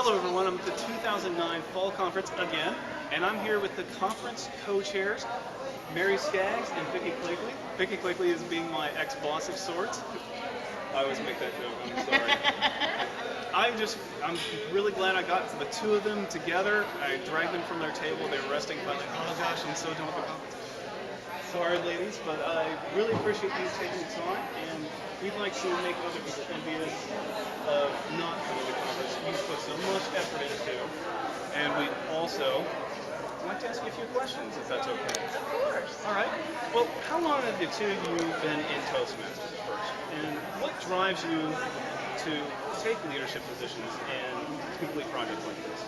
Hello everyone, I'm at the 2009 Fall Conference again, and I'm here with the conference co-chairs, Mary Skaggs and Vicki Clakley. Vicki Clakley is being my ex-boss of sorts. I always make that joke, I'm sorry. I'm really glad I got the two of them together. I dragged them from their table, they were resting, but like, oh gosh, I'm so done with the conference. Sorry ladies, but I really appreciate you taking the time, and we'd like to make other people envious of not coming to conference. You put so much effort into, and we also like to ask you a few questions, if that's okay. Of course. All right. Well, how long have the two of you been in Toastmasters first, and what drives you to take leadership positions and complete projects like this?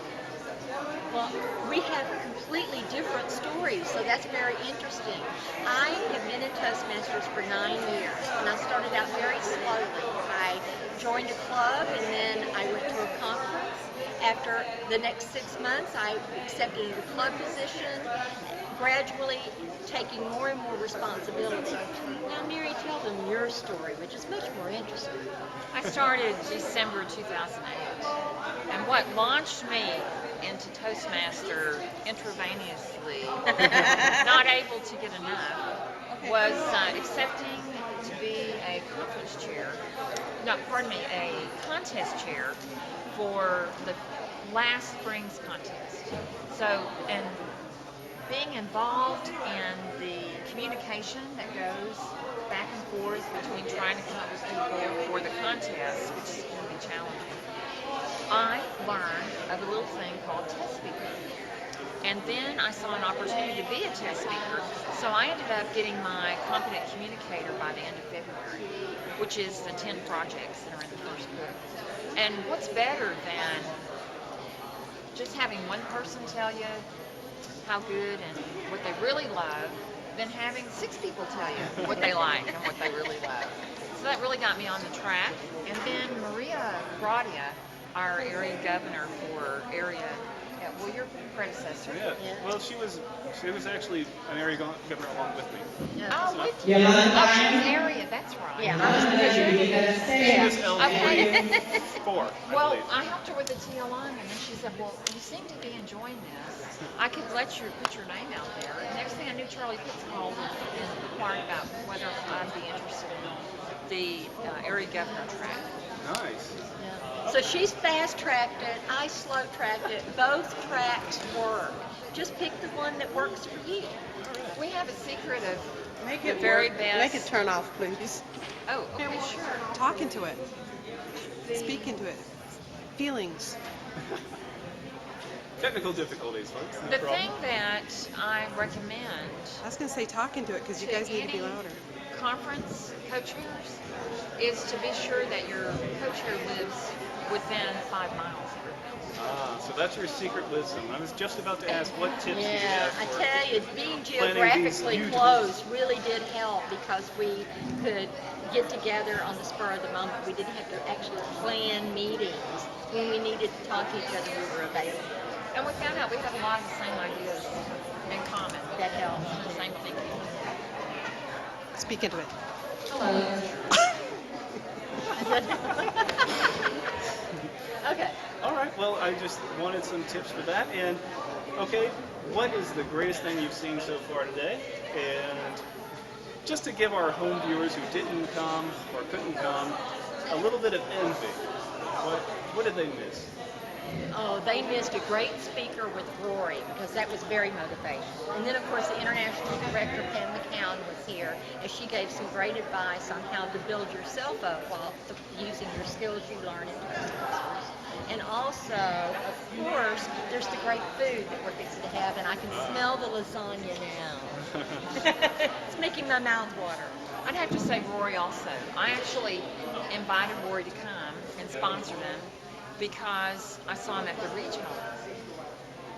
Well, we have completely different stories, so that's very interesting. I have been in Toastmasters for 9 years, and I started out very slowly. I joined a club, and then I went to a conference. After the next 6 months, I accepted a club position, gradually taking more and more responsibility. Now, Mary, tell them your story, which is much more interesting. I started December 2008, and what launched me into Toastmaster intravenously, not able to get enough, was accepting to be a conference chair, a contest chair for the last spring's contest. So, and being involved in the communication that goes back and forth between trying to come up with people for the contest, which can be challenging, I learned of a little thing called test speaker. And then I saw an opportunity to be a test speaker, so I ended up getting my competent communicator by the end of February, which is the 10 projects that are in the first book. And what's better than just having one person tell you how good and what they really love than having 6 people tell you what they like and what they really love. So that really got me on the track. And then Maria Bradia, our area governor for area, well, your predecessor. Yeah. Well, she was actually an area governor along with me. Yeah. Oh, with you. Oh, she was area, that's right. Yeah, I was She was Okay. LD4. Well, I helped her with the TLI, and then she said, well, you seem to be enjoying this. I could let you put your name out there. And next thing I knew, Charlie Pitts called and inquired about whether I'd be interested in the area governor track. Nice. Yeah. So she's fast-tracked it, I slow-tracked it. Both tracks work. Just pick the one that works for you. We have a secret of Make the it very work. best. Make it turn off, please. Oh, okay, sure. Talk into it. Speak into it. Feelings. Technical difficulties, folks. No The problem. thing that I recommend I was going to say talk into it because you to guys need to be any louder. conference co-chairs is to be sure that your co-chair lives within 5 miles of your house. Ah, so that's your secret wisdom. I was just about to ask what tips you Yeah, have I for tell you, being planning these geographically huge close really did help because we could get together on the spur of the moment. We didn't have to actually plan meetings. When we needed to talk to each other, we were available. And we found out we have a lot of the same ideas in common. That helps. The same thinking. Speak into it. Hello. Okay. All right. Well, I just wanted some tips for that. And okay, what is the greatest thing you've seen so far today? And just to give our home viewers who didn't come or couldn't come a little bit of envy, what did they miss? Oh, they missed a great speaker with Rory because that was very motivational. And then, of course, the international director, Pam McCown, was here, and she gave some great advice on how to build yourself up while using your skills you learn in Toastmasters. And also, of course, there's the great food that we're fixing to have, and I can smell the lasagna now. It's making my mouth water. I'd have to say Rory also. I actually invited Rory to come and sponsor them because I saw him at the regional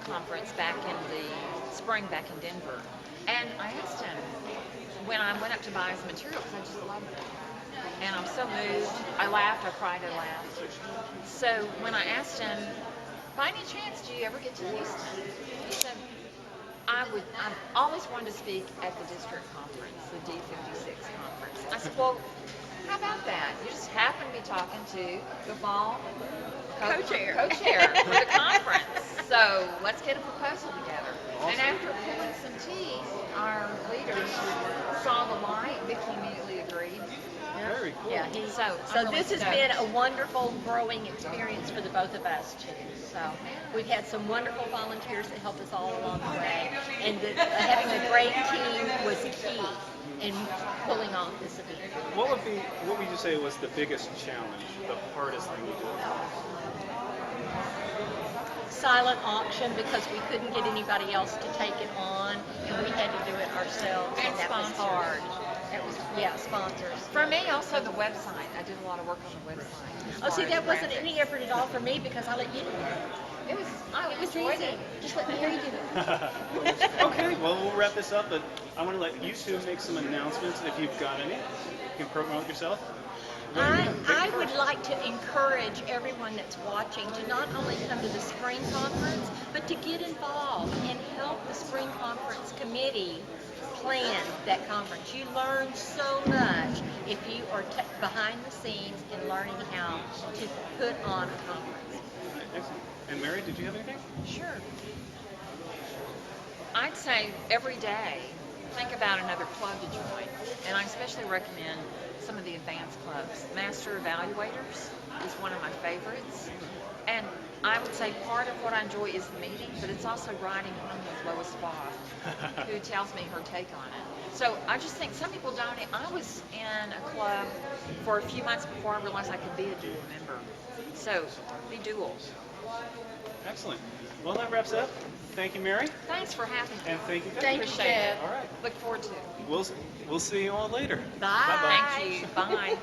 conference back in the spring back in Denver. And I asked him when I went up to buy his material because I just loved it. And I'm so moved. I laughed, I cried, I laughed. So when I asked him, by any chance, do you ever get to Houston? He said, I've always wanted to speak at the district conference, the D56 conference. I said, well, How about that? You just happen to be talking to the fall Co-chair. co-chair for the conference. So let's get a proposal together. And Awesome. after pulling some teeth, our leaders saw the light. Vicki immediately agreed. Very cool. Yeah, So, so I'm really this has stoked. been a wonderful growing experience for the both of us too. So we've had some wonderful volunteers that helped us all along the way, and having a great team was key in pulling off this event. What would you say was the biggest challenge, the hardest thing you did? Silent auction because we couldn't get anybody else to take it on, and we had to do it ourselves, And and that was sponsors. hard. That was sponsors. For me, also the website. I did a lot of work on the website. as Oh, see, far that as wasn't graphics. any effort at all for me because I let you do it. It was. I It was enjoyed easy. it. Just let Mary do it. Okay, well, we'll wrap this up, but I want to let you two make some announcements if you've got any. You can promote yourself. I would like to encourage everyone that's watching to not only come to the spring conference, but to get involved and help the spring conference committee plan that conference. You learn so much if you are behind the scenes in learning how to put on a conference. Excellent. And Mary, did you have anything? Sure. I'd say every day, think about another club to join. And I especially recommend some of the advanced clubs. Master Evaluators is one of my favorites. And I would say part of what I enjoy is the meeting, but it's also riding home with Lois Foth, who tells me her take on it. So I just think some people don't. I was in a club for a few months before I realized I could be a dual member. So be dual. Excellent. Well, that wraps it up. Thank you, Mary, Thanks for having me. and thank you. Vicki. Thank you, Appreciate it. Deb. All right. Look forward to it. We'll see you all later. Bye. Thank you. Bye.